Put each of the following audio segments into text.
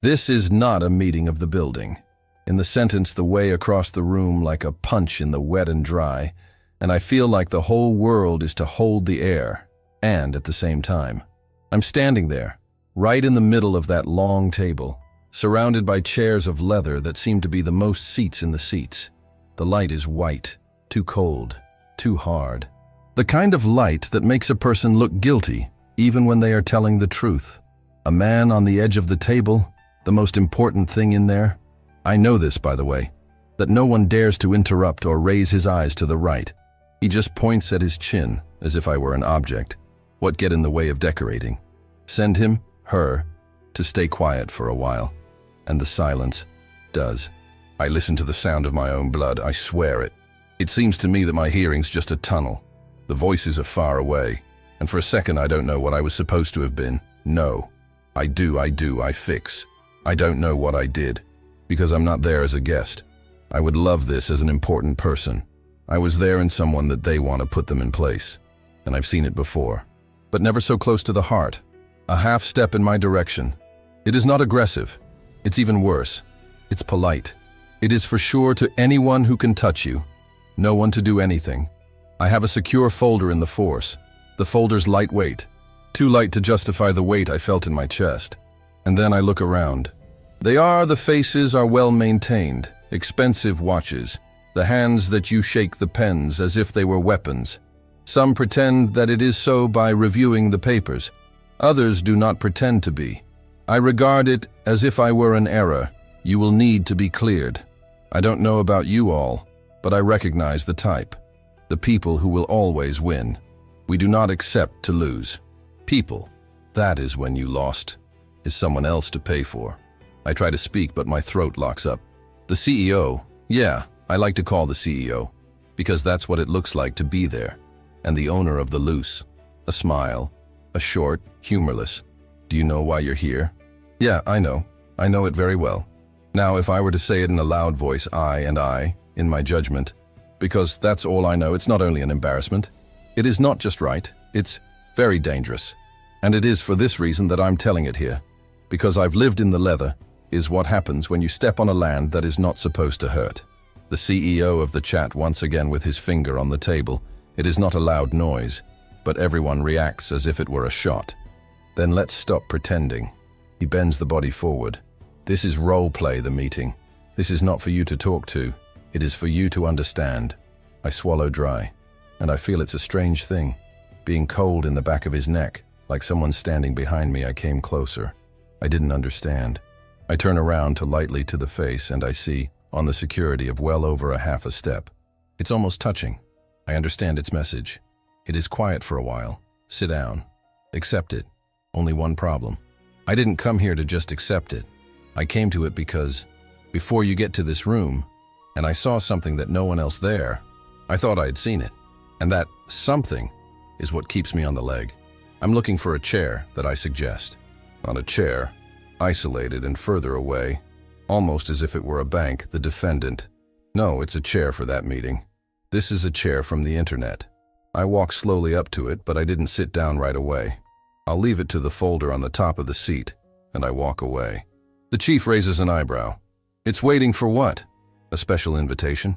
This is not a meeting of the building. In the sentence, the way across the room like a punch in the wet and dry, and I feel like the whole world is to hold the air, and at the same time. I'm standing there, right in the middle of that long table, surrounded by chairs of leather that seem to be the most seats in the seats. The light is white, too cold, too hard. The kind of light that makes a person look guilty, even when they are telling the truth. A man on the edge of the table, the most important thing in there. I know this, by the way, that no one dares to interrupt or raise his eyes to the right. He just points at his chin, as if I were an object. What get in the way of decorating? Send him, her, to stay quiet for a while. And the silence does. I listen to the sound of my own blood, I swear it. It seems to me that my hearing's just a tunnel. The voices are far away, and for a second I don't know what I was supposed to have been. No. I fix. I don't know what I did, because I'm not there as a guest. I would love this as an important person. I was there in someone that they want to put them in place, and I've seen it before. But never so close to the heart. A half step in my direction. It is not aggressive. It's even worse. It's polite. It is for sure to anyone who can touch you. No one to do anything. I have a secure folder in the force. The folder's lightweight. Too light to justify the weight I felt in my chest. And then I look around. The faces are well maintained, expensive watches, the hands that you shake the pens as if they were weapons. Some pretend that it is so by reviewing the papers. Others do not pretend to be. I regard it as if I were an error. You will need to be cleared. I don't know about you all, but I recognize the type. The people who will always win. We do not accept to lose. People, that is when you lost, is someone else to pay for. I try to speak, but my throat locks up. The CEO, yeah, I like to call the CEO, because that's what it looks like to be there. And the owner of the loose. A smile, a short, humorless. Do you know why you're here? Yeah, I know. I know it very well. Now, if I were to say it in a loud voice, I, in my judgment, because that's all I know, it's not only an embarrassment. It is not just right, it's very dangerous. And it is for this reason that I'm telling it here. Because I've lived in the leather, is what happens when you step on a land that is not supposed to hurt. The CEO of the chat once again with his finger on the table. It is not a loud noise, but everyone reacts as if it were a shot. Then let's stop pretending. He bends the body forward. This is role play, the meeting. This is not for you to talk to. It is for you to understand. I swallow dry, and I feel it's a strange thing. Being cold in the back of his neck, like someone standing behind me. I came closer. I didn't understand. I turn around to lightly to the face, and I see, on the security of well over a half a step. It's almost touching. I understand its message. It is quiet for a while. Sit down. Accept it. Only one problem. I didn't come here to just accept it. I came to it because, before you get to this room, and I saw something that no one else there, I thought I had seen it. And that something is what keeps me on the leg. I'm looking for a chair that I suggest. On a chair, isolated and further away, almost as if it were a bank, the defendant. No, it's a chair for that meeting. This is a chair from the internet. I walk slowly up to it, but I didn't sit down right away. I'll leave it to the folder on the top of the seat, and I walk away. The chief raises an eyebrow. It's waiting for what? A special invitation?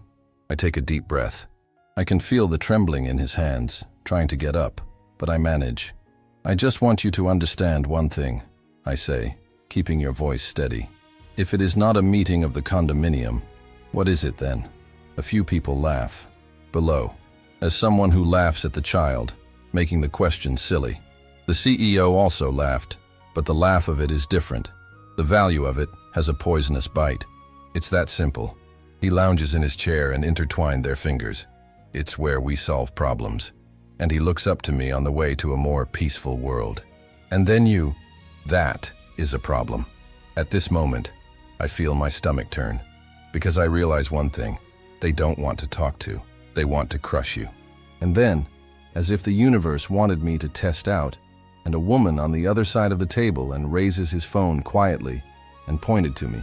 I take a deep breath. I can feel the trembling in his hands, trying to get up, but I manage. I just want you to understand one thing, I say, keeping your voice steady. If it is not a meeting of the condominium, what is it then? A few people laugh. Below, as someone who laughs at the child, making the question silly. The CEO also laughed, but the laugh of it is different. The value of it has a poisonous bite. It's that simple. He lounges in his chair and intertwined their fingers. It's where we solve problems. And he looks up to me on the way to a more peaceful world. And then you, that is a problem. At this moment, I feel my stomach turn. Because I realize one thing, they don't want to talk to. They want to crush you. And then, as if the universe wanted me to test out, and a woman on the other side of the table and raises his phone quietly and pointed to me,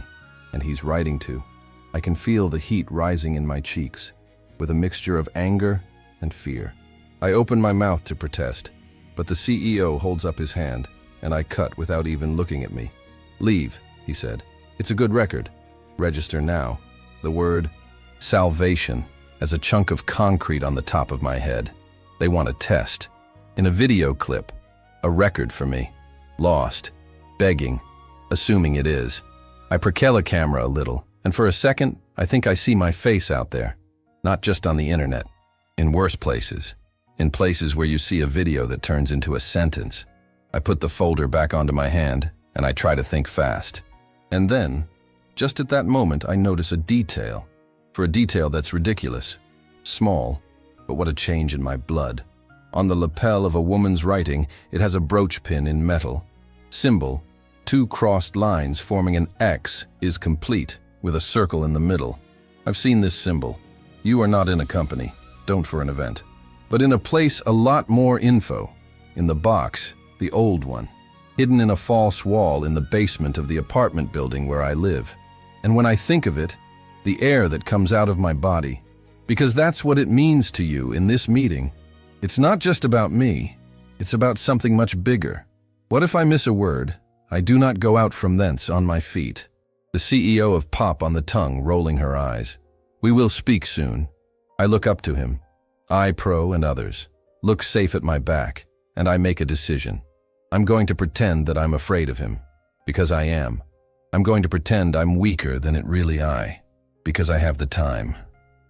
and he's writing to. I can feel the heat rising in my cheeks, with a mixture of anger and fear. I open my mouth to protest, but the CEO holds up his hand, and I cut without even looking at me. Leave, he said. It's a good record. Register now. The word salvation as a chunk of concrete on the top of my head. They want a test. In a video clip. A record for me. Lost. Begging. Assuming it is. I perkel a camera a little, and for a second, I think I see my face out there. Not just on the internet. In worse places. In places where you see a video that turns into a sentence. I put the folder back onto my hand, and I try to think fast. And then, just at that moment, I notice a detail. For a detail that's ridiculous. Small, but what a change in my blood. On the lapel of a woman's writing, it has a brooch pin in metal. Symbol, 2 crossed lines forming an X, is complete, with a circle in the middle. I've seen this symbol. You are not in a company, don't for an event. But in a place a lot more info. In the box, the old one. Hidden in a false wall in the basement of the apartment building where I live. And when I think of it, the air that comes out of my body. Because that's what it means to you in this meeting. It's not just about me. It's about something much bigger. What if I miss a word? I do not go out from thence on my feet. The CEO of Pop on the tongue, rolling her eyes. We will speak soon. I look up to him. iPro and others. Look safe at my back. And I make a decision. I'm going to pretend that I'm afraid of him. Because I am. I'm going to pretend I'm weaker than it really I. Because I have the time.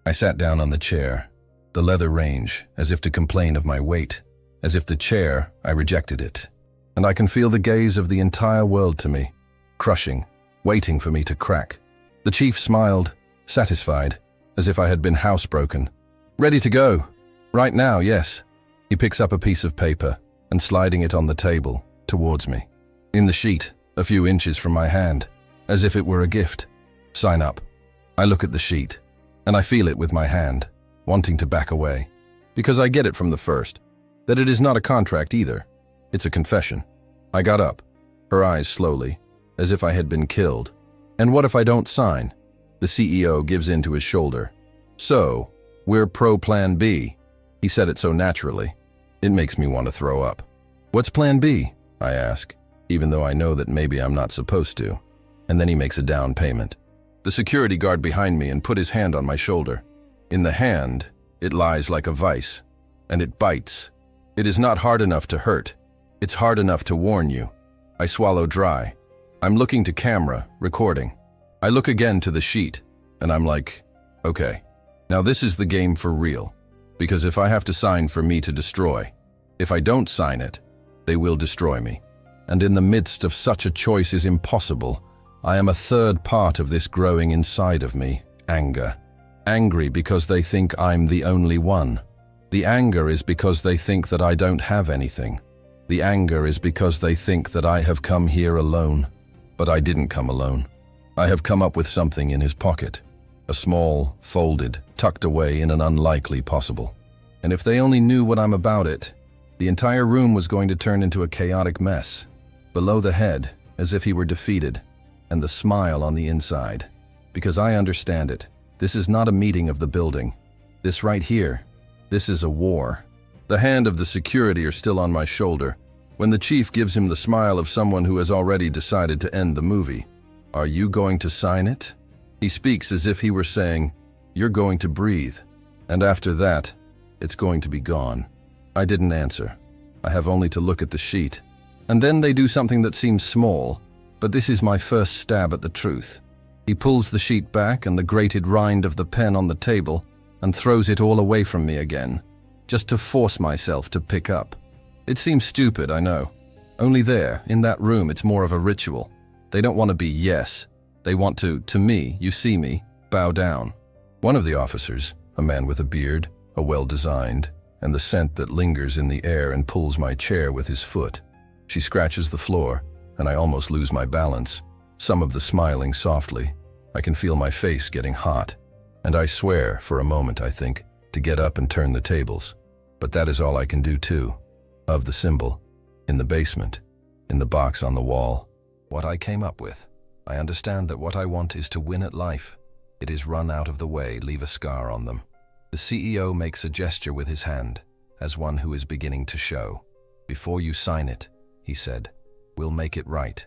I sat down on the chair. The leather range, as if to complain of my weight. As if the chair, I rejected it. And I can feel the gaze of the entire world to me. Crushing. Waiting for me to crack. The chief smiled, satisfied, as if I had been housebroken. Ready to go. Right now, yes. He picks up a piece of paper and sliding it on the table, towards me. In the sheet, a few inches from my hand, as if it were a gift. Sign up. I look at the sheet, and I feel it with my hand, wanting to back away. Because I get it from the first, that it is not a contract either. It's a confession. I got up, her eyes slowly, as if I had been killed. And what if I don't sign? The CEO gives in to his shoulder. So, we're pro Plan B. He said it so naturally. It makes me want to throw up. What's Plan B? I ask, even though I know that maybe I'm not supposed to. And then he makes a down payment. The security guard behind me and put his hand on my shoulder. In the hand, it lies like a vice, and it bites. It is not hard enough to hurt. It's hard enough to warn you. I swallow dry. I'm looking to camera, recording. I look again to the sheet, and I'm like, okay, now this is the game for real. Because if I have to sign for me to destroy, if I don't sign it, they will destroy me. And in the midst of such a choice is impossible, I am a third part of this growing inside of me, anger. Angry because they think I'm the only one. The anger is because they think that I don't have anything. The anger is because they think that I have come here alone. But I didn't come alone. I have come up with something in his pocket. A small, folded, tucked away in an unlikely possible. And if they only knew what I'm about it, the entire room was going to turn into a chaotic mess. Below the head, as if he were defeated, and the smile on the inside. Because I understand it. This is not a meeting of the building. This right here, this is a war. The hand of the security are still on my shoulder, when the chief gives him the smile of someone who has already decided to end the movie. Are you going to sign it? He speaks as if he were saying, you're going to breathe. And after that, it's going to be gone. I didn't answer. I have only to look at the sheet. And then they do something that seems small, but this is my first stab at the truth. He pulls the sheet back and the grated rind of the pen on the table and throws it all away from me again, just to force myself to pick up. It seems stupid, I know. Only there, in that room, it's more of a ritual. They don't want to be yes. They want to me, you see me, bow down. One of the officers, a man with a beard, a well-designed, and the scent that lingers in the air and pulls my chair with his foot. She scratches the floor, and I almost lose my balance. Some of the smiling softly. I can feel my face getting hot. And I swear, for a moment I think, to get up and turn the tables. But that is all I can do too. Of the symbol. In the basement. In the box on the wall. What I came up with. I understand that what I want is to win at life. It is run out of the way, leave a scar on them. The CEO makes a gesture with his hand, as one who is beginning to show. Before you sign it, he said, we'll make it right.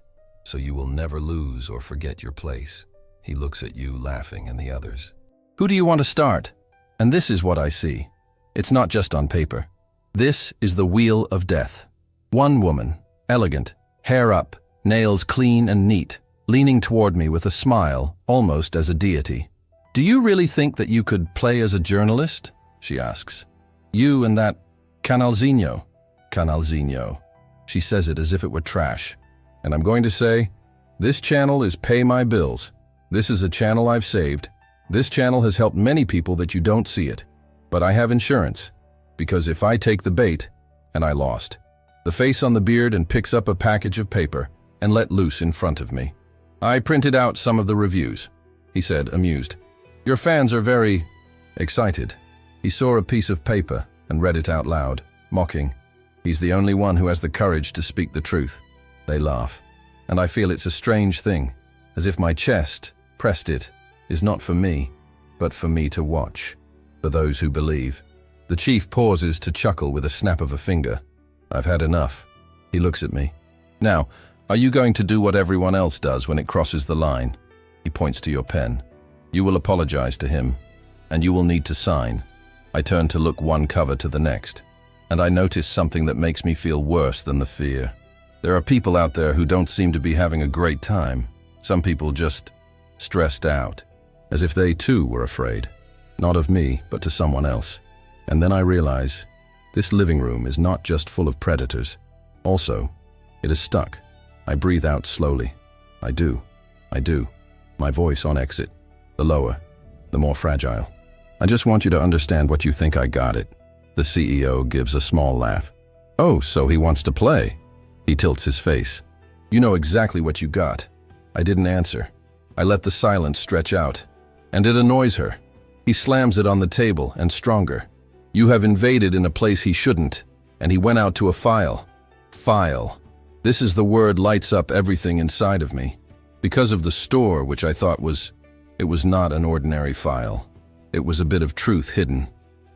so you will never lose or forget your place. He looks at you, laughing, and the others. Who do you want to start? And this is what I see. It's not just on paper. This is the wheel of death. One woman, elegant, hair up, nails clean and neat, leaning toward me with a smile, almost as a deity. Do you really think that you could play as a journalist? She asks. You and that canalzinho. Canalzinho. She says it as if it were trash. And I'm going to say, this channel is pay my bills. This is a channel I've saved. This channel has helped many people that you don't see it. But I have insurance, because if I take the bait, and I lost. The face on the beard and picks up a package of paper and let loose in front of me. I printed out some of the reviews, he said, amused. Your fans are very excited. He saw a piece of paper and read it out loud, mocking. He's the only one who has the courage to speak the truth. They laugh, and I feel it's a strange thing, as if my chest, pressed it, is not for me, but for me to watch. For those who believe. The chief pauses to chuckle with a snap of a finger. I've had enough. He looks at me. Now, are you going to do what everyone else does when it crosses the line? He points to your pen. You will apologize to him, and you will need to sign. I turn to look one cover to the next, and I notice something that makes me feel worse than the fear. There are people out there who don't seem to be having a great time. Some people just stressed out, as if they too were afraid. Not of me, but to someone else. And then I realize, this living room is not just full of predators. Also, it is stuck. I breathe out slowly. I do. My voice on exit. The lower, the more fragile. I just want you to understand what you think I got it. The CEO gives a small laugh. Oh, so he wants to play. He tilts his face. You know exactly what you got. I didn't answer. I let the silence stretch out. And it annoys her. He slams it on the table, and stronger. You have invaded in a place he shouldn't, and he went out to a file. File. This is the word lights up everything inside of me. Because of the store, which I thought it was not an ordinary file. It was a bit of truth hidden.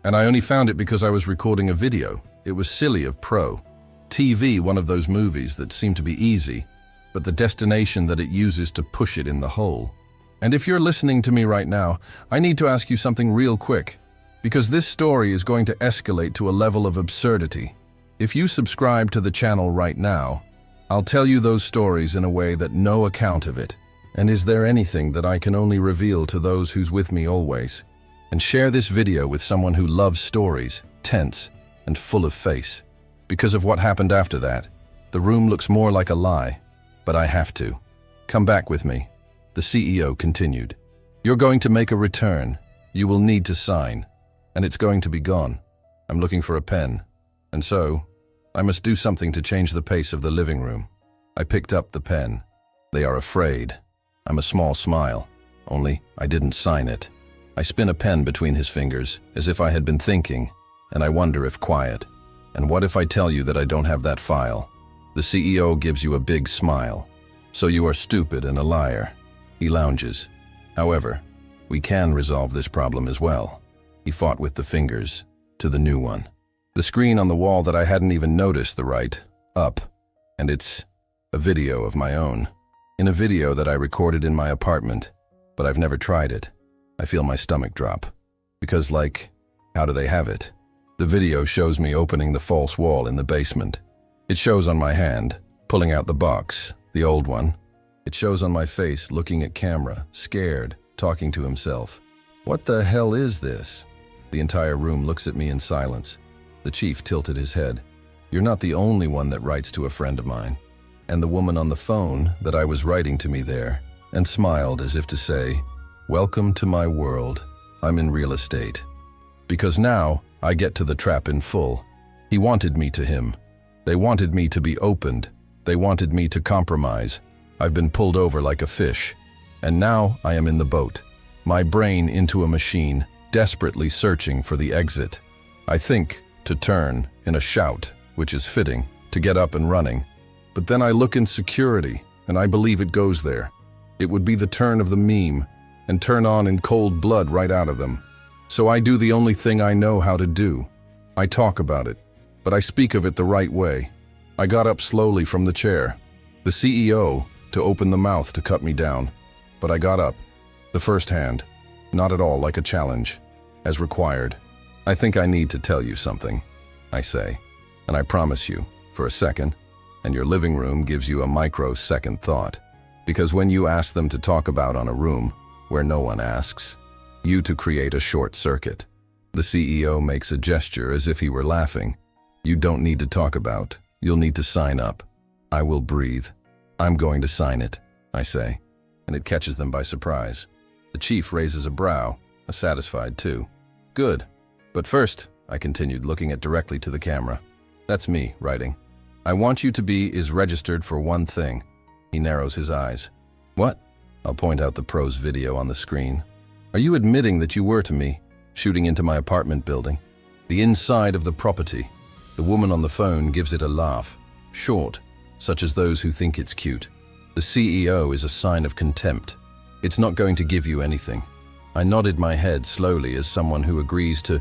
And I only found it because I was recording a video. It was silly of pro. TV, one of those movies that seem to be easy, but the destination that it uses to push it in the hole. And if you're listening to me right now, I need to ask you something real quick, because this story is going to escalate to a level of absurdity. If you subscribe to the channel right now, I'll tell you those stories in a way that no account of it. And is there anything that I can only reveal to those who's with me always? And share this video with someone who loves stories, tense, and full of face. Because of what happened after that, the room looks more like a lie, but I have to. Come back with me. The CEO continued. You're going to make a return. You will need to sign. And it's going to be gone. I'm looking for a pen. And so, I must do something to change the pace of the living room. I picked up the pen. They are afraid. I'm a small smile. Only, I didn't sign it. I spin a pen between his fingers, as if I had been thinking, and I wonder if quiet. And what if I tell you that I don't have that file? The CEO gives you a big smile. So you are stupid and a liar. He lounges. However, we can resolve this problem as well. He fought with the fingers to the new one. The screen on the wall that I hadn't even noticed the right, up, and it's a video of my own. In a video that I recorded in my apartment, but I've never tried it. I feel my stomach drop. Because how do they have it? The video shows me opening the false wall in the basement. It shows on my hand, pulling out the box, the old one. It shows on my face, looking at camera, scared, talking to himself. What the hell is this? The entire room looks at me in silence. The chief tilted his head. You're not the only one that writes to a friend of mine. And the woman on the phone that I was writing to me there, and smiled as if to say, welcome to my world. I'm in real estate. Because now, I get to the trap in full. He wanted me to him. They wanted me to be opened. They wanted me to compromise. I've been pulled over like a fish. And now I am in the boat. My brain into a machine, desperately searching for the exit. I think to turn in a shout, which is fitting, to get up and running. But then I look in security, and I believe it goes there. It would be the turn of the meme, and turn on in cold blood right out of them. So I do the only thing I know how to do. I talk about it, but I speak of it the right way. I got up slowly from the chair. The CEO, to open the mouth to cut me down. But I got up. The first hand. Not at all like a challenge. As required. I think I need to tell you something, I say. And I promise you, for a second, and your living room gives you a microsecond thought. Because when you ask them to talk about on a room where no one asks, you to create a short circuit. The CEO makes a gesture as if he were laughing. You don't need to talk about. You'll need to sign up. I will breathe. I'm going to sign it, I say, and it catches them by surprise. The chief raises a brow, a satisfied too. Good. But first, I continued, looking directly to the camera. That's me, writing. I want you to be is registered for one thing. He narrows his eyes. What? I'll point out the pro's video on the screen. Are you admitting that you were to me, shooting into my apartment building? The inside of the property. The woman on the phone gives it a laugh. Short, such as those who think it's cute. The CEO is a sign of contempt. It's not going to give you anything. I nodded my head slowly as someone who agrees to,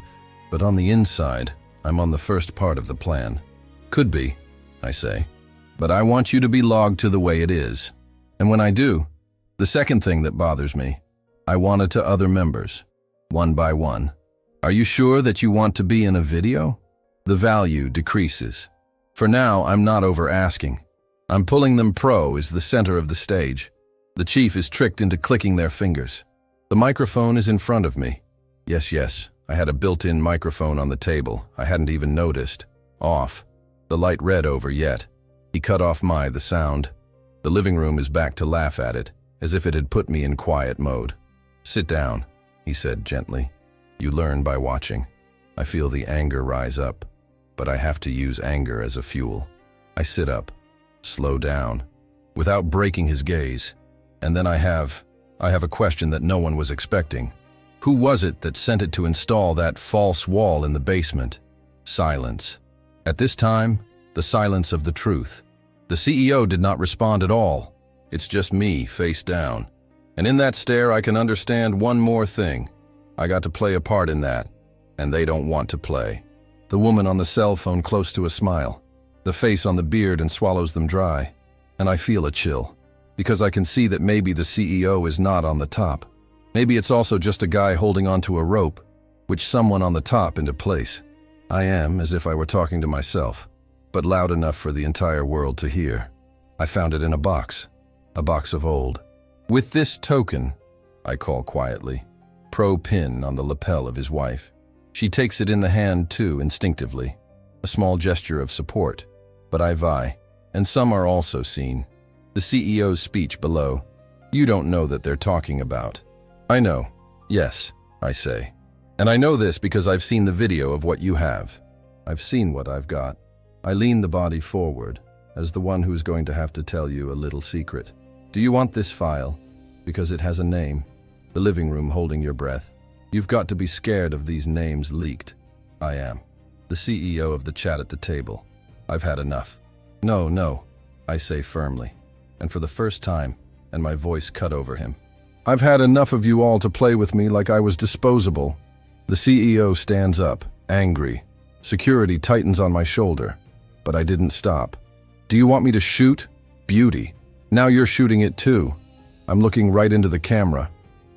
but on the inside, I'm on the first part of the plan. Could be, I say, but I want you to be logged to the way it is. And when I do, the second thing that bothers me, I want it to other members, one by one. Are you sure that you want to be in a video? The value decreases. For now, I'm not over asking. I'm pulling them pro is the center of the stage. The chief is tricked into clicking their fingers. The microphone is in front of me. Yes, I had a built-in microphone on the table. I hadn't even noticed. Off. The light red over yet. He cut off the sound. The living room is back to laugh at it, as if it had put me in quiet mode. Sit down, he said gently. You learn by watching. I feel the anger rise up, but I have to use anger as a fuel. I sit up, slow down, without breaking his gaze. And then I have a question that no one was expecting. Who was it that sent it to install that false wall in the basement? Silence. At this time, the silence of the truth. The CEO did not respond at all. It's just me, face down. And in that stare, I can understand one more thing. I got to play a part in that, and they don't want to play. The woman on the cell phone close to a smile. The face on the beard and swallows them dry. And I feel a chill, because I can see that maybe the CEO is not on the top. Maybe it's also just a guy holding onto a rope, which someone on the top into place. I am as if I were talking to myself, but loud enough for the entire world to hear. I found it in a box of old. With this token, I call quietly, pro pin on the lapel of his wife. She takes it in the hand too, instinctively, a small gesture of support, but I vie, and some are also seen. The CEO's speech below. You don't know that they're talking about. I know. Yes, I say. And I know this because I've seen the video of what you have. I've seen what I've got. I lean the body forward, as the one who's going to have to tell you a little secret. Do you want this file? Because it has a name. The living room holding your breath. You've got to be scared of these names leaked. I am. The CEO of the chat at the table. I've had enough. No, I say firmly. And for the first time, and my voice cut over him. I've had enough of you all to play with me like I was disposable. The CEO stands up, angry. Security tightens on my shoulder, but I didn't stop. Do you want me to shoot? Beauty. Now you're shooting it too. I'm looking right into the camera.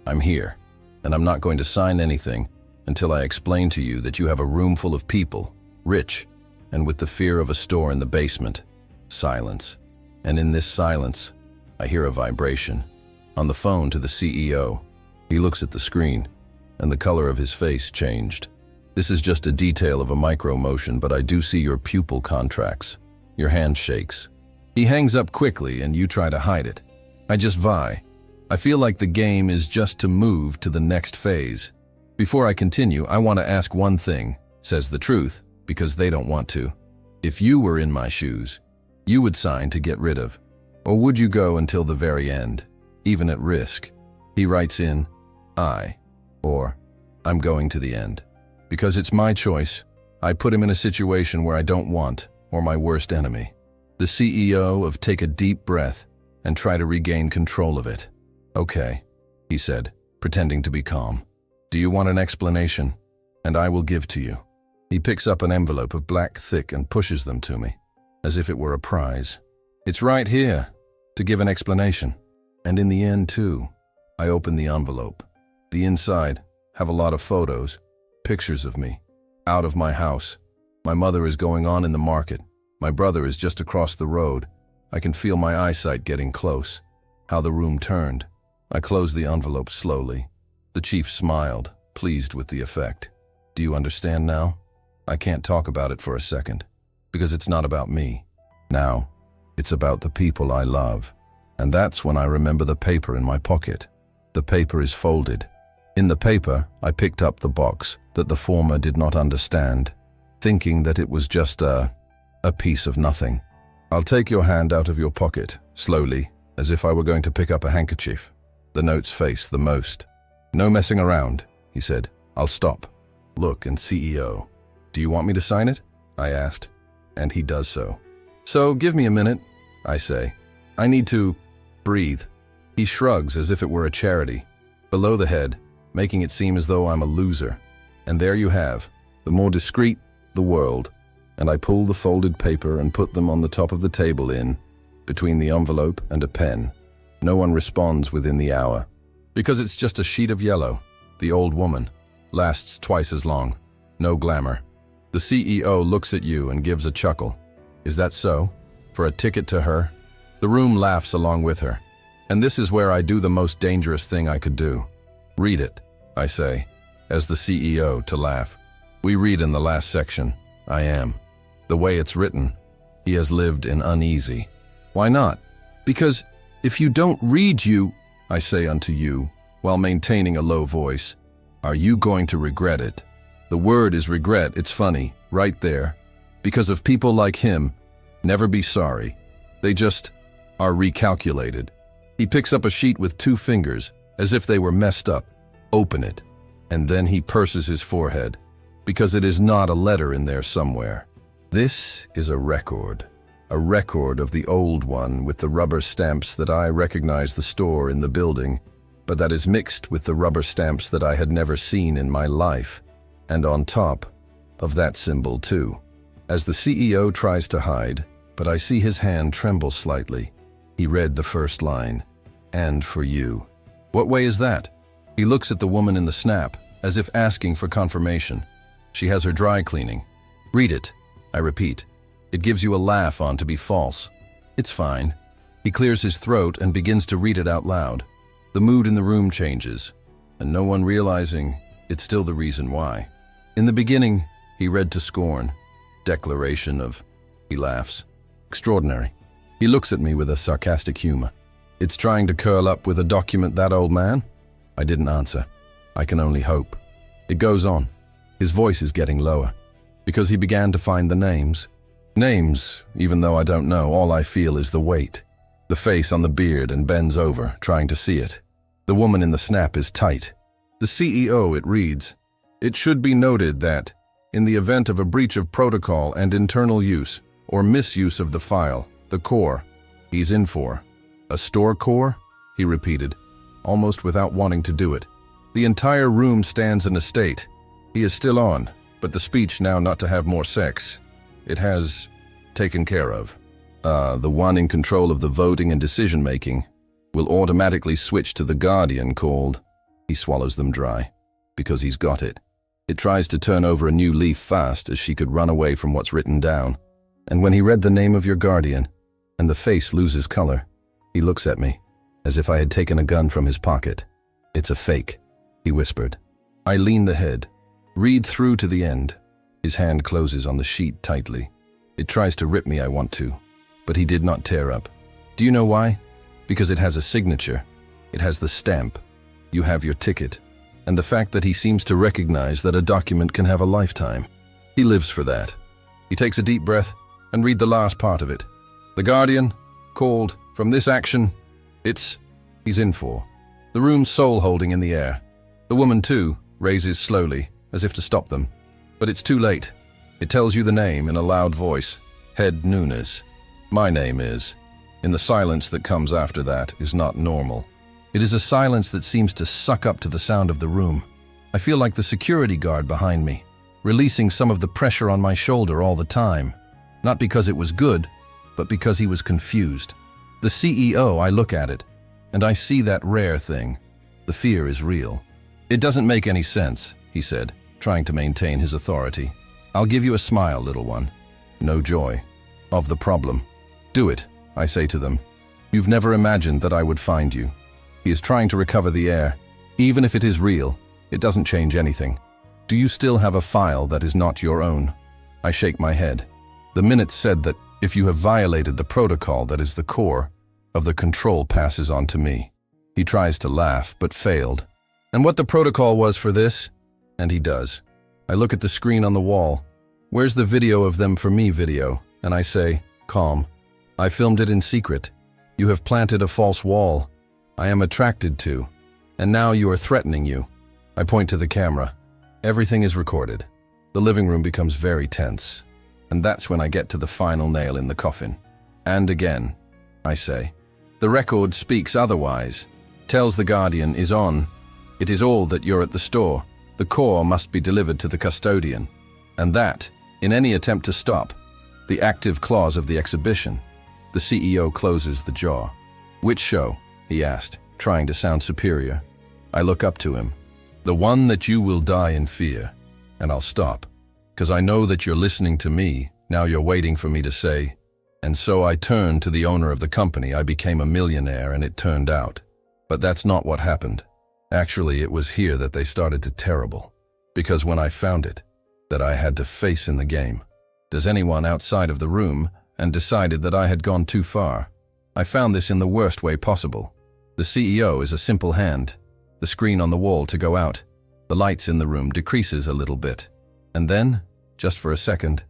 I'm here, and I'm not going to sign anything until I explain to you that you have a room full of people, rich, and with the fear of a store in the basement. Silence. And in this silence, I hear a vibration. On the phone to the CEO. He looks at the screen, and the color of his face changed. This is just a detail of a micro motion, but I do see your pupil contracts. Your hand shakes. He hangs up quickly, and you try to hide it. I just vie. I feel like the game is just to move to the next phase. Before I continue, I want to ask one thing, says the truth, because they don't want to. If you were in my shoes, you would sign to get rid of. Or would you go until the very end, even at risk? He writes in, or I'm going to the end. Because it's my choice, I put him in a situation where I don't want, or my worst enemy. The CEO of take a deep breath and try to regain control of it. Okay, he said, pretending to be calm. Do you want an explanation? And I will give to you. He picks up an envelope of black thick and pushes them to me, as if it were a prize. It's right here. to give an explanation. And in the end, too, I open the envelope. The inside have a lot of photos, pictures of me, out of my house. My mother is going on in the market. My brother is just across the road. I can feel my eyesight getting close. How the room turned. I closed the envelope slowly. The chief smiled, pleased with the effect. Do you understand now? I can't talk about it for a second, because it's not about me. Now, it's about the people I love. And that's when I remember the paper in my pocket. The paper is folded. In the paper, I picked up the box that the former did not understand, thinking that it was just a piece of nothing. I'll take your hand out of your pocket, slowly, as if I were going to pick up a handkerchief. The note's face the most. No messing around, he said. I'll stop. Look, and CEO. Do you want me to sign it? I asked, and he does so. So give me a minute, I say. I need to breathe. He shrugs as if it were a charity. Below the head, making it seem as though I'm a loser. And there you have, the more discreet, the world. And I pull the folded paper and put them on the top of the table between the envelope and a pen. No one responds within the hour. Because it's just a sheet of yellow. The old woman. Lasts twice as long. No glamour. The CEO looks at you and gives a chuckle. Is that so? For a ticket to her? The room laughs along with her. And this is where I do the most dangerous thing I could do. Read it, I say, as the CEO to laugh. We read in the last section, I am. The way it's written, he has lived in uneasy. Why not? Because if you don't read I say unto you, while maintaining a low voice, are you going to regret it? The word is regret, it's funny, right there. Because of people like him, never be sorry. They just are recalculated. He picks up a sheet with 2 fingers, as if they were messed up. Open it. And then he purses his forehead, because it is not a letter in there somewhere. This is a record of the old one with the rubber stamps that I recognize the store in the building, but that is mixed with the rubber stamps that I had never seen in my life, and on top of that symbol too. As the CEO tries to hide, but I see his hand tremble slightly. He read the first line, and for you. What way is that? He looks at the woman in the snap, as if asking for confirmation. She has her dry cleaning. Read it, I repeat. It gives you a laugh on to be false. It's fine. He clears his throat and begins to read it out loud. The mood in the room changes, and no one realizing it's still the reason why. In the beginning, he read to scorn. Declaration of, he laughs. Extraordinary. He looks at me with a sarcastic humor. It's trying to curl up with a document, that old man? I didn't answer. I can only hope. It goes on. His voice is getting lower, because he began to find the names. Names, even though I don't know, all I feel is the weight. The face on the beard and bends over, trying to see it. The woman in the snap is tight. The CEO, it reads, it should be noted that, in the event of a breach of protocol and internal use, or misuse of the file, the core, he's in for. A store core? He repeated, almost without wanting to do it. The entire room stands in a state. He is still on, but the speech now not to have more sex. It has taken care of. The one in control of the voting and decision-making will automatically switch to the guardian called, he swallows them dry, because he's got it. It tries to turn over a new leaf fast as she could run away from what's written down. And when he read the name of your guardian, and the face loses color, he looks at me, as if I had taken a gun from his pocket. It's a fake, he whispered. I lean the head, read through to the end. His hand closes on the sheet tightly. It tries to rip me, I want to, but he did not tear up. Do you know why? Because it has a signature. It has the stamp. You have your ticket. And the fact that he seems to recognize that a document can have a lifetime. He lives for that. He takes a deep breath and read the last part of it. The guardian, called, from this action, he's in for. The room's soul holding in the air. The woman, too, raises slowly, as if to stop them. But it's too late. It tells you the name in a loud voice. Head Nunes. My name is. In the silence that comes after that is not normal. It is a silence that seems to suck up to the sound of the room. I feel like the security guard behind me, releasing some of the pressure on my shoulder all the time. Not because it was good, but because he was confused. The CEO, I look at it, and I see that rare thing. The fear is real. It doesn't make any sense, he said, trying to maintain his authority. I'll give you a smile, little one. No joy. Of the problem. Do it, I say to them. You've never imagined that I would find you. He is trying to recover the air. Even if it is real, it doesn't change anything. Do you still have a file that is not your own? I shake my head. The minutes said that if you have violated the protocol that is the core of the control passes on to me. He tries to laugh, but failed. And what the protocol was for this? And he does. I look at the screen on the wall. Where's the video of them for me video? And I say, calm. I filmed it in secret. You have planted a false wall. I am attracted to. And now you are threatening you. I point to the camera. Everything is recorded. The living room becomes very tense. And that's when I get to the final nail in the coffin. And again, I say, the record speaks otherwise. Tells the guardian is on. It is all that you're at the store. The core must be delivered to the custodian. And that, in any attempt to stop, the active clause of the exhibition. The CEO closes the jaw. Which show? He asked, trying to sound superior. I look up to him. The one that you will die in fear. And I'll stop. Because I know that you're listening to me. Now you're waiting for me to say. And so I turned to the owner of the company. I became a millionaire and it turned out. But that's not what happened. Actually, it was here that they started to terrible. Because when I found it, that I had to face in the game. Does anyone outside of the room and decided that I had gone too far. I found this in the worst way possible. The CEO is a simple hand. The screen on the wall to go out. The lights in the room decreases a little bit. And then, just for a second,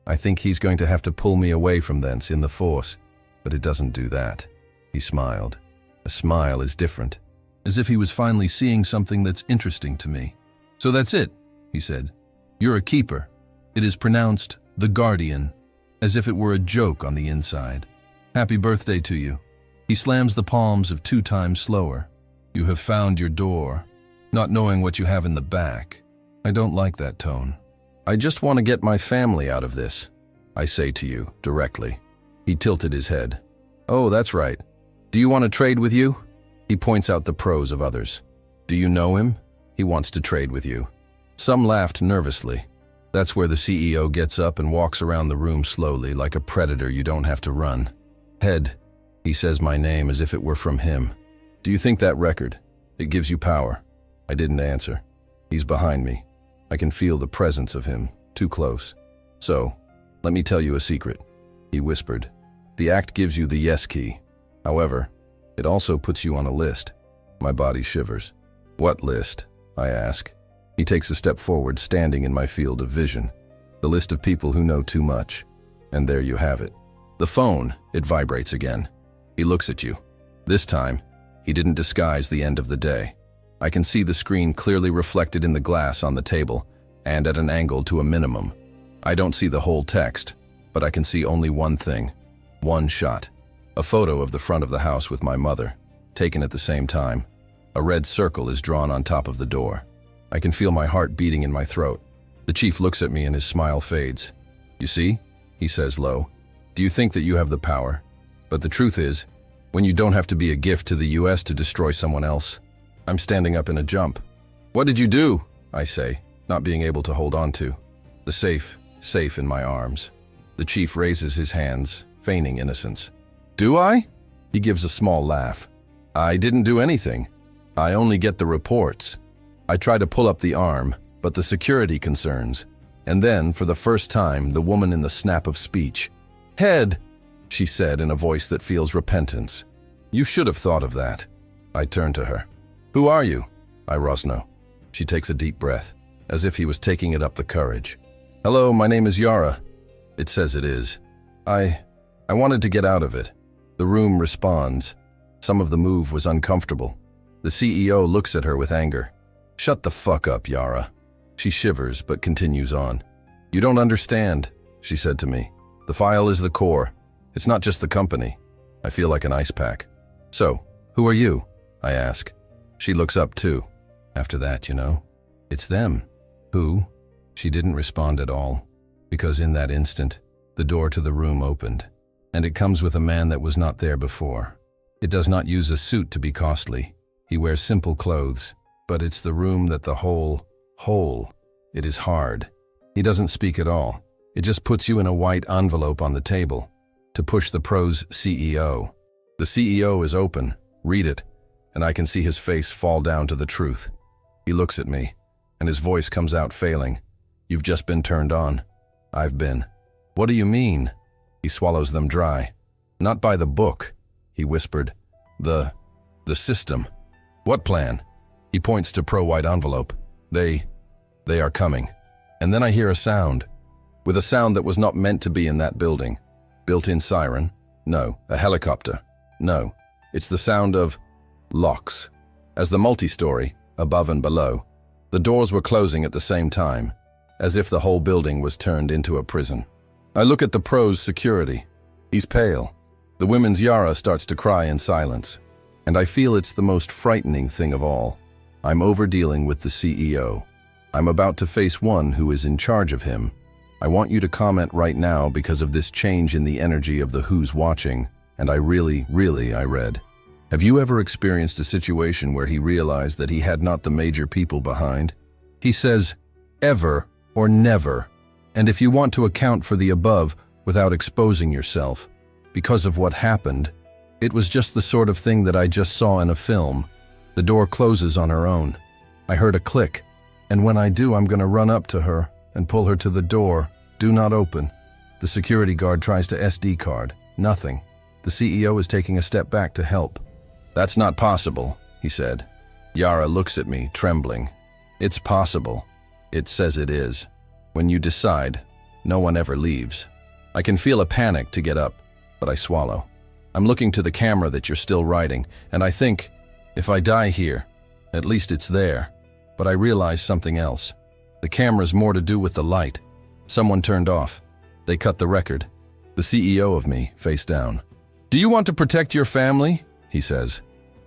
I think he's going to have to pull me away from thence in the force. But it doesn't do that. He smiled. A smile is different. As if he was finally seeing something that's interesting to me. So that's it, he said. You're a keeper. It is pronounced the guardian, as if it were a joke on the inside. Happy birthday to you. He slams the palms of 2 times slower. You have found your door, not knowing what you have in the back. I don't like that tone. I just want to get my family out of this, I say to you directly. He tilted his head. Oh, that's right. Do you want to trade with you? He points out the pros of others. Do you know him? He wants to trade with you. Some laughed nervously. That's where the CEO gets up and walks around the room slowly, like a predator you don't have to run. Head, he says my name as if it were from him. Do you think that record? It gives you power. I didn't answer. He's behind me. I can feel the presence of him, too close. So, let me tell you a secret, he whispered. The act gives you the yes key. However, it also puts you on a list. My body shivers. What list? I ask. He takes a step forward, standing in my field of vision. The list of people who know too much. And there you have it. The phone, it vibrates again. He looks at you. This time, he didn't disguise the end of the day. I can see the screen clearly reflected in the glass on the table, and at an angle to a minimum. I don't see the whole text, but I can see only one thing. One shot. A photo of the front of the house with my mother, taken at the same time. A red circle is drawn on top of the door. I can feel my heart beating in my throat. The chief looks at me and his smile fades. You see, he says low, do you think that you have the power? But the truth is, when you don't have to be a gift to the US to destroy someone else. I'm standing up in a jump. What did you do? I say, not being able to hold on to. The safe in my arms. The chief raises his hands, feigning innocence. Do I? He gives a small laugh. I didn't do anything. I only get the reports. I try to pull up the arm, but the security concerns. And then, for the first time, the woman in the snap of speech. Head, she said in a voice that feels repentance. You should have thought of that. I turn to her. Who are you? I rosno. She takes a deep breath, as if he was taking it up the courage. Hello, my name is Yara. It says it is. I wanted to get out of it. The room responds. Some of the move was uncomfortable. The CEO looks at her with anger. Shut the fuck up, Yara. She shivers but continues on. You don't understand, she said to me. The file is the core. It's not just the company. I feel like an ice pack. So, who are you? I ask. She looks up too. After that, it's them. Who? She didn't respond at all, because in that instant, the door to the room opened. And it comes with a man that was not there before. It does not use a suit to be costly. He wears simple clothes, but it's the room that the whole. It is hard. He doesn't speak at all. It just puts you in a white envelope on the table to push the pro's CEO. The CEO is open. Read it, and I can see his face fall down to the truth. He looks at me, and his voice comes out failing. You've just been turned on. I've been. What do you mean? He swallows them dry. Not by the book, he whispered. The system. What plan? He points to pro-white envelope. They are coming. And then I hear a sound. With a sound that was not meant to be in that building. Built-in siren? No. A helicopter? No. It's the sound of locks. As the multi-story, above and below, the doors were closing at the same time, as if the whole building was turned into a prison. I look at the pro's security. He's pale. The women's Yara starts to cry in silence. And I feel it's the most frightening thing of all. I'm overdealing with the CEO. I'm about to face one who is in charge of him. I want you to comment right now because of this change in the energy of the who's watching, and I read. Have you ever experienced a situation where he realized that he had not the major people behind? He says, ever or never. And if you want to account for the above without exposing yourself, because of what happened, it was just the sort of thing that I just saw in a film. The door closes on her own. I heard a click, and when I do, I'm going to run up to her and pull her to the door. Do not open. The security guard tries to SD card. Nothing. The CEO is taking a step back to help. That's not possible, he said. Yara looks at me, trembling. It's possible. It says it is. When you decide, no one ever leaves. I can feel a panic to get up, but I swallow. I'm looking to the camera that you're still writing, and I think, if I die here, at least it's there. But I realize something else. The camera's more to do with the light. Someone turned off. They cut the record. The CEO of me, face down. Do you want to protect your family? He says,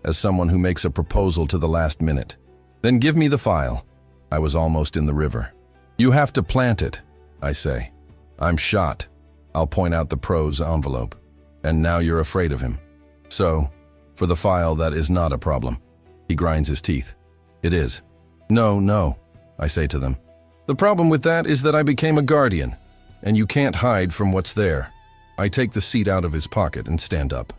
as someone who makes a proposal to the last minute. Then give me the file. I was almost in the river. You have to plant it, I say. I'm shot. I'll point out the pro's envelope. And now you're afraid of him. So, for the file, that is not a problem. He grinds his teeth. It is. No, I say to them. The problem with that is that I became a guardian, and you can't hide from what's there. I take the seat out of his pocket and stand up.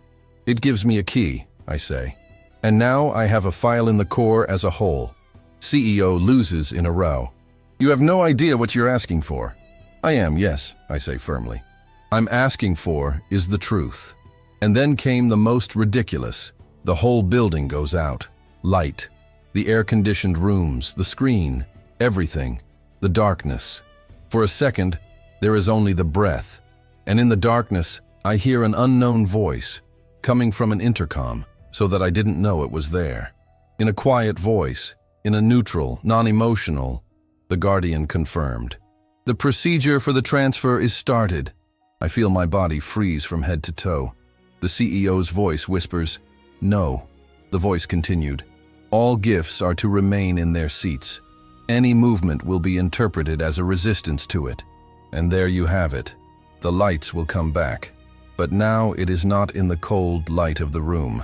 It gives me a key, I say. And now I have a file in the core as a whole. CEO loses in a row. You have no idea what you're asking for. I am, yes, I say firmly. I'm asking for is the truth. And then came the most ridiculous. The whole building goes out. Light. The air-conditioned rooms, the screen, everything. The darkness. For a second, there is only the breath. And in the darkness, I hear an unknown voice, coming from an intercom, so that I didn't know it was there. In a quiet voice, in a neutral, non-emotional, the guardian confirmed. The procedure for the transfer is started. I feel my body freeze from head to toe. The CEO's voice whispers, no. The voice continued, all gifts are to remain in their seats. Any movement will be interpreted as a resistance to it. And there you have it. The lights will come back. But now it is not in the cold light of the room.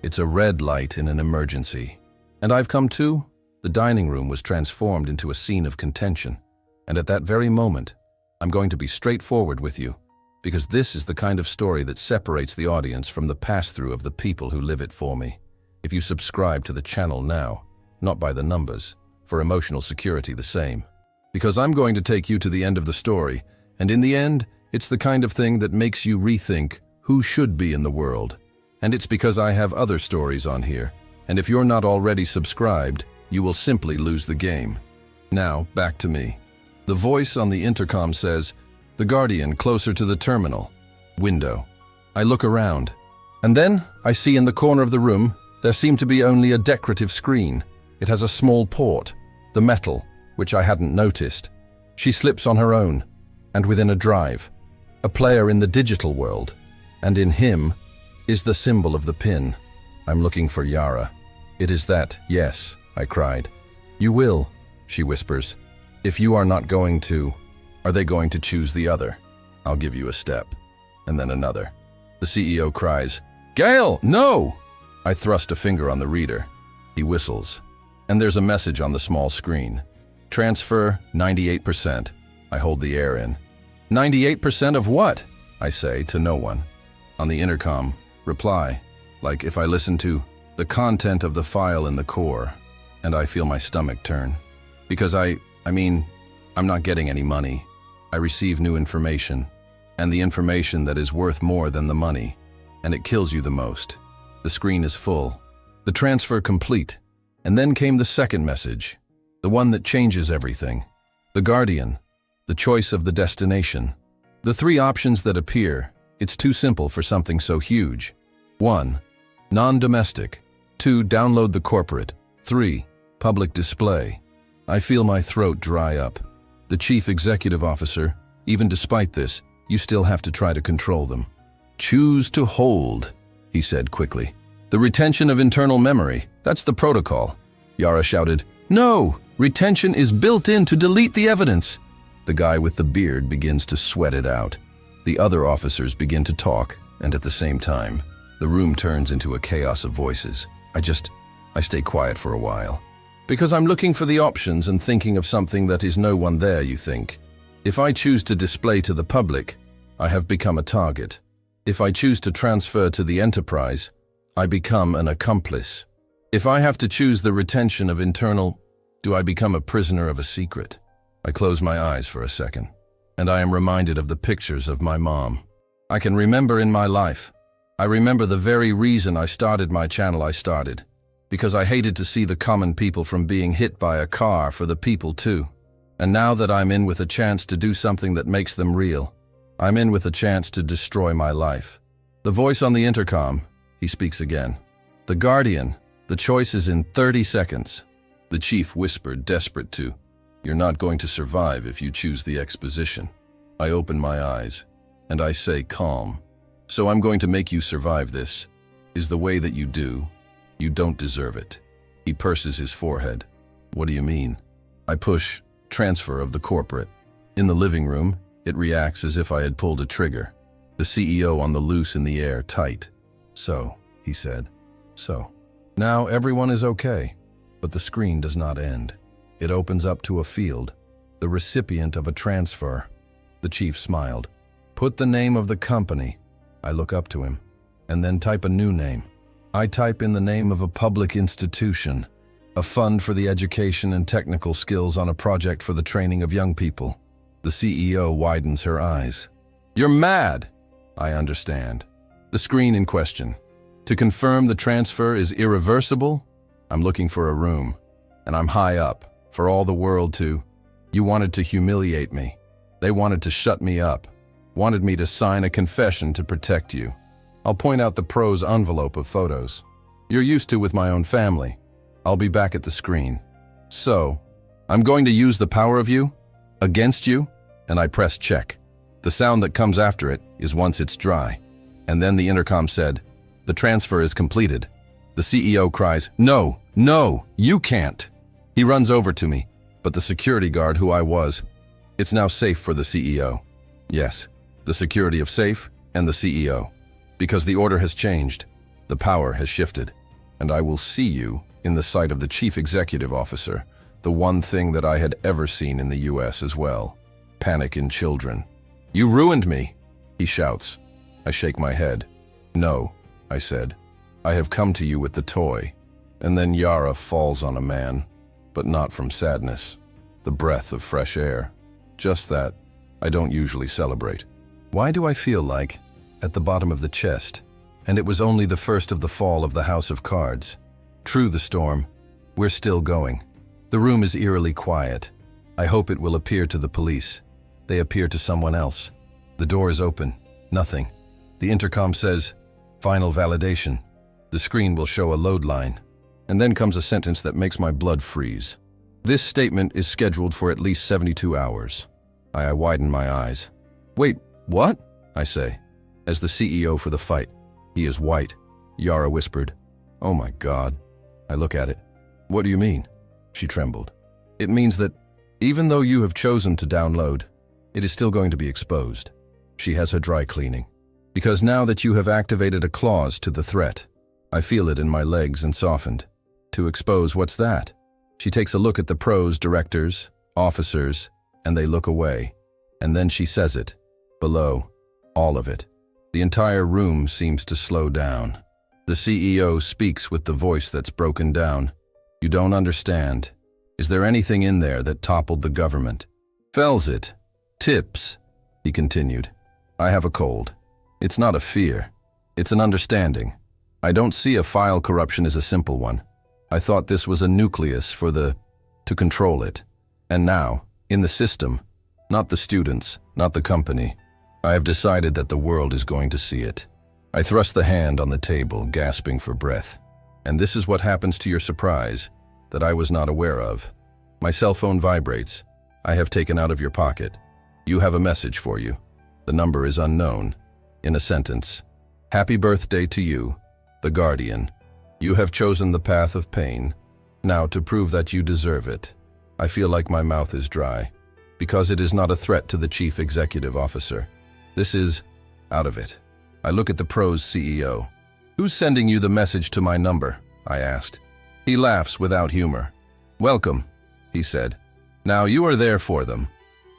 It's a red light in an emergency. And I've come to? The dining room was transformed into a scene of contention. And at that very moment, I'm going to be straightforward with you, because this is the kind of story that separates the audience from the pass-through of the people who live it for me. If you subscribe to the channel now, not by the numbers, for emotional security the same. Because I'm going to take you to the end of the story, and in the end, it's the kind of thing that makes you rethink who should be in the world. And it's because I have other stories on here, and if you're not already subscribed, you will simply lose the game. Now, back to me. The voice on the intercom says, the guardian closer to the terminal. Window. I look around, and then I see in the corner of the room there seemed to be only a decorative screen. It has a small port, the metal, which I hadn't noticed. She slips on her own, and within a drive, a player in the digital world, and in him is the symbol of the pin. I'm looking for Yara. It is that, yes, I cried. You will, she whispers. If you are not going to, are they going to choose the other? I'll give you a step, and then another. The CEO cries, "Gail, no!" I thrust a finger on the reader. He whistles. And there's a message on the small screen. Transfer 98%. I hold the air in. 98% of what? I say to no one. On the intercom, reply, like if I listen to the content of the file in the core, and I feel my stomach turn. Because I'm not getting any money. I receive new information, and the information that is worth more than the money, and it kills you the most. The screen is full. The transfer complete. And then came the second message, the one that changes everything. The guardian, the choice of the destination. The three options that appear, it's too simple for something so huge. 1. Non-domestic. 2. Download the corporate. 3. Public display. I feel my throat dry up. The chief executive officer, even despite this, you still have to try to control them. Choose to hold, he said quickly. The retention of internal memory, that's the protocol. Yara shouted, "No! Retention is built in to delete the evidence." The guy with the beard begins to sweat it out. The other officers begin to talk, and at the same time, the room turns into a chaos of voices. I stay quiet for a while. Because I'm looking for the options and thinking of something that is no one there, you think. If I choose to display to the public, I have become a target. If I choose to transfer to the enterprise, I become an accomplice. If I have to choose the retention of internal, do I become a prisoner of a secret? I close my eyes for a second, and I am reminded of the pictures of my mom. I can remember in my life. I remember the very reason I started my channel because I hated to see the common people from being hit by a car for the people too. And now that I'm in with a chance to do something that makes them real, I'm in with a chance to destroy my life. The voice on the intercom, he speaks again. The guardian, the choice is in 30 seconds. The chief whispered, desperate to, "You're not going to survive if you choose the exposition." I open my eyes, and I say calm. "So I'm going to make you survive this. Is the way that you do. You don't deserve it." He purses his forehead. "What do you mean?" I push transfer of the corporate. In the living room, it reacts as if I had pulled a trigger. The CEO on the loose in the air, tight. "So," he said. "So. Now everyone is okay." But the screen does not end. It opens up to a field, the recipient of a transfer. The chief smiled. "Put the name of the company." I look up to him, and then type a new name. I type in the name of a public institution, a fund for the education and technical skills on a project for the training of young people. The CEO widens her eyes. "You're mad!" I understand. The screen in question. To confirm the transfer is irreversible? I'm looking for a room, and I'm high up, for all the world to. You wanted to humiliate me. They wanted to shut me up, wanted me to sign a confession to protect you. I'll point out the pros envelope of photos. You're used to with my own family. I'll be back at the screen. So, I'm going to use the power of you, against you, and I press check. The sound that comes after it is once it's dry. And then the intercom said, "The transfer is completed." The CEO cries, "No, no, you can't." He runs over to me, but the security guard who I was, it's now safe for the CEO. Yes, the security of safe and the CEO. Because the order has changed, the power has shifted, and I will see you in the sight of the chief executive officer, the one thing that I had ever seen in the US as well. Panic in children. "You ruined me," he shouts. I shake my head. "No," I said. "I have come to you with the toy." And then Yara falls on a man, but not from sadness. The breath of fresh air. Just that. I don't usually celebrate. Why do I feel like, at the bottom of the chest, and it was only the first of the fall of the House of Cards. True the storm. We're still going. The room is eerily quiet. I hope it will appear to the police. They appear to someone else. The door is open. Nothing. The intercom says, "Final validation." The screen will show a load line. And then comes a sentence that makes my blood freeze. "This statement is scheduled for at least 72 hours. I widen my eyes. "Wait, what?" I say. As the CEO for the fight. "He is white," Yara whispered. "Oh my God." I look at it. "What do you mean?" She trembled. "It means that, even though you have chosen to download, it is still going to be exposed." She has her dry cleaning. Because now that you have activated a clause to the threat, I feel it in my legs and softened. To expose what's that? She takes a look at the pros, directors, officers, and they look away. And then she says it. Below. All of it. The entire room seems to slow down. The CEO speaks with the voice that's broken down. You don't understand. Is there anything in there that toppled the government? Fells it. Tips, he continued. I have a cold. It's not a fear. It's an understanding. I don't see a file corruption as a simple one. I thought this was a nucleus to control it. And now, in the system, not the students, not the company, I have decided that the world is going to see it. I thrust the hand on the table, gasping for breath. And this is what happens to your surprise, that I was not aware of. My cell phone vibrates. I have taken out of your pocket. You have a message for you. The number is unknown. In a sentence. Happy birthday to you, the guardian. You have chosen the path of pain. Now, to prove that you deserve it, I feel like my mouth is dry, because it is not a threat to the chief executive officer. This is out of it. I look at the pros CEO. Who's sending you the message to my number? I asked. He laughs without humor. Welcome, he said. Now you are there for them.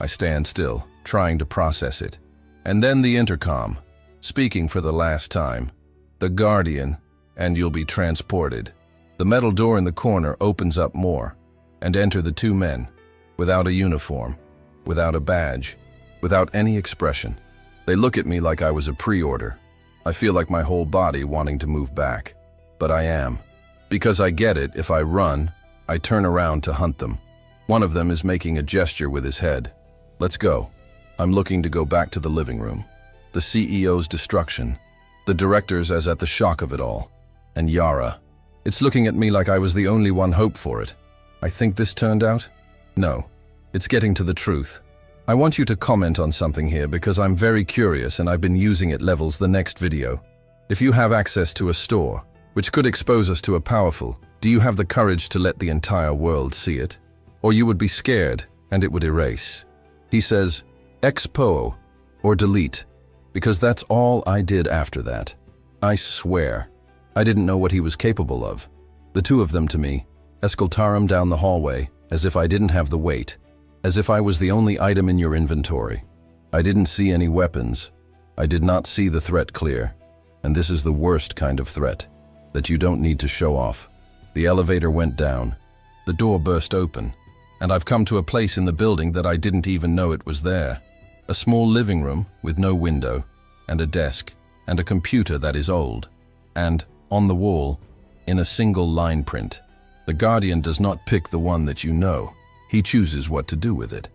I stand still, trying to process it. And then the intercom, speaking for the last time. The guardian, and you'll be transported. The metal door in the corner opens up more, and enter the two men, without a uniform, without a badge, without any expression. They look at me like I was a pre-order. I feel like my whole body wanting to move back. But I am. Because I get it, if I run, I turn around to hunt them. One of them is making a gesture with his head. Let's go. I'm looking to go back to the living room. The CEO's destruction. The directors as at the shock of it all. And Yara. It's looking at me like I was the only one hope for it. I think this turned out? No. It's getting to the truth. I want you to comment on something here because I'm very curious and I've been using it levels the next video. If you have access to a store, which could expose us to a powerful, do you have the courage to let the entire world see it? Or you would be scared and it would erase. He says, expo or delete, because that's all I did after that. I swear, I didn't know what he was capable of. The two of them to me, escoltarum down the hallway, as if I didn't have the weight, as if I was the only item in your inventory. I didn't see any weapons. I did not see the threat clear. And this is the worst kind of threat, that you don't need to show off. The elevator went down. The door burst open. And I've come to a place in the building that I didn't even know it was there. A small living room with no window, and a desk, and a computer that is old. And, on the wall, in a single line print, the guardian does not pick the one that you know. He chooses what to do with it.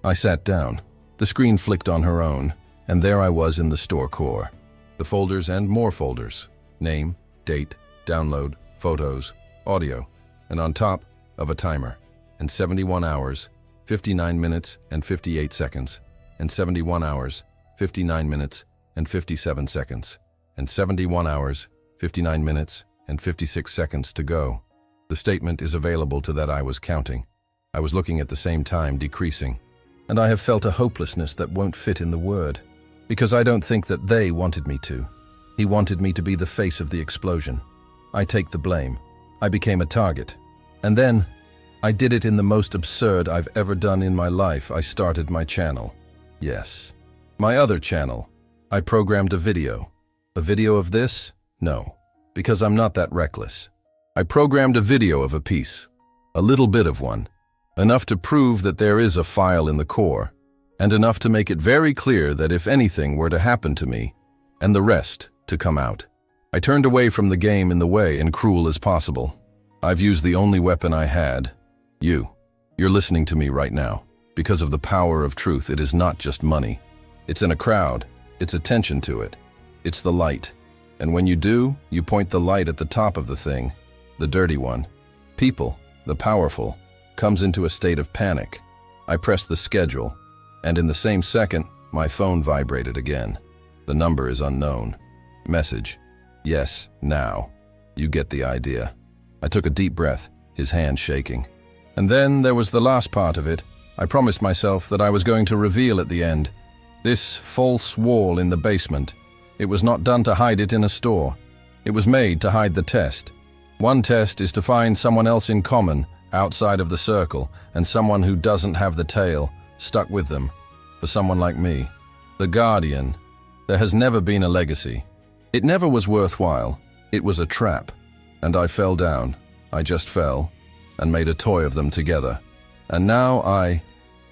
I sat down. The screen flicked on her own, and there I was in the store core. The folders and more folders. Name, date, download, photos, audio, and on top of a timer. And 71 hours, 59 minutes and 58 seconds. And 71 hours, 59 minutes and 57 seconds. And 71 hours, 59 minutes and 56 seconds to go. The statement is available to that I was counting. I was looking at the same time, decreasing. And I have felt a hopelessness that won't fit in the word. Because I don't think that they wanted me to. He wanted me to be the face of the explosion. I take the blame. I became a target. And then, I did it in the most absurd I've ever done in my life. I started my channel. Yes. My other channel. I programmed a video. A video of this? No. Because I'm not that reckless. I programmed a video of a piece. A little bit of one. Enough to prove that there is a file in the core. And enough to make it very clear that if anything were to happen to me, and the rest to come out. I turned away from the game in the way and cruel as possible. I've used the only weapon I had. You. You're listening to me right now. Because of the power of truth, it is not just money. It's in a crowd. It's attention to it. It's the light. And when you do, you point the light at the top of the thing, the dirty one. People, the powerful, comes into a state of panic. I press the schedule, and in the same second, my phone vibrated again. The number is unknown. Message. Yes, now. You get the idea. I took a deep breath, his hand shaking. And then there was the last part of it. I promised myself that I was going to reveal at the end. This false wall in the basement. It was not done to hide it in a store. It was made to hide the test. One test is to find someone else in common, outside of the circle, and someone who doesn't have the tail stuck with them. For someone like me, the guardian, there has never been a legacy. It never was worthwhile. It was a trap. And I fell down. I just fell, and made a toy of them together. And now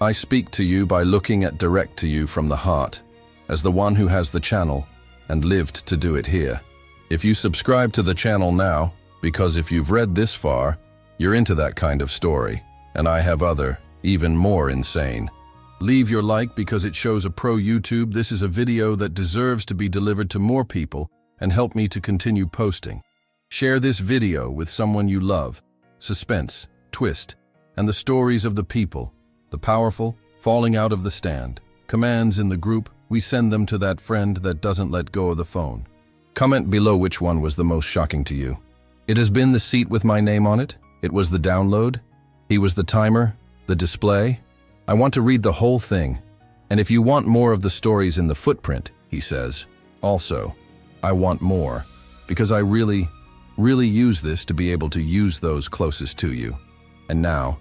I speak to you by looking at direct to you from the heart, as the one who has the channel, and lived to do it here. If you subscribe to the channel now, because if you've read this far, you're into that kind of story, and I have other, even more insane. Leave your like because it shows a pro YouTube. This is a video that deserves to be delivered to more people and help me to continue posting. Share this video with someone you love. Suspense, twist, and the stories of the people, the powerful, falling out of the stand. Commands in the group, we send them to that friend that doesn't let go of the phone. Comment below which one was the most shocking to you. It has been the seat with my name on it. It was the download. He was the timer, the display. I want to read the whole thing. And if you want more of the stories in the footprint, he says. Also, I want more, because I really use this to be able to use those closest to you. And now,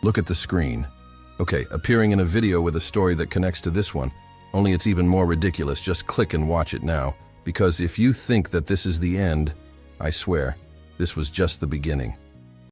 look at the screen. Okay, appearing in a video with a story that connects to this one, only it's even more ridiculous. Just click and watch it now, because if you think that this is the end, I swear, this was just the beginning.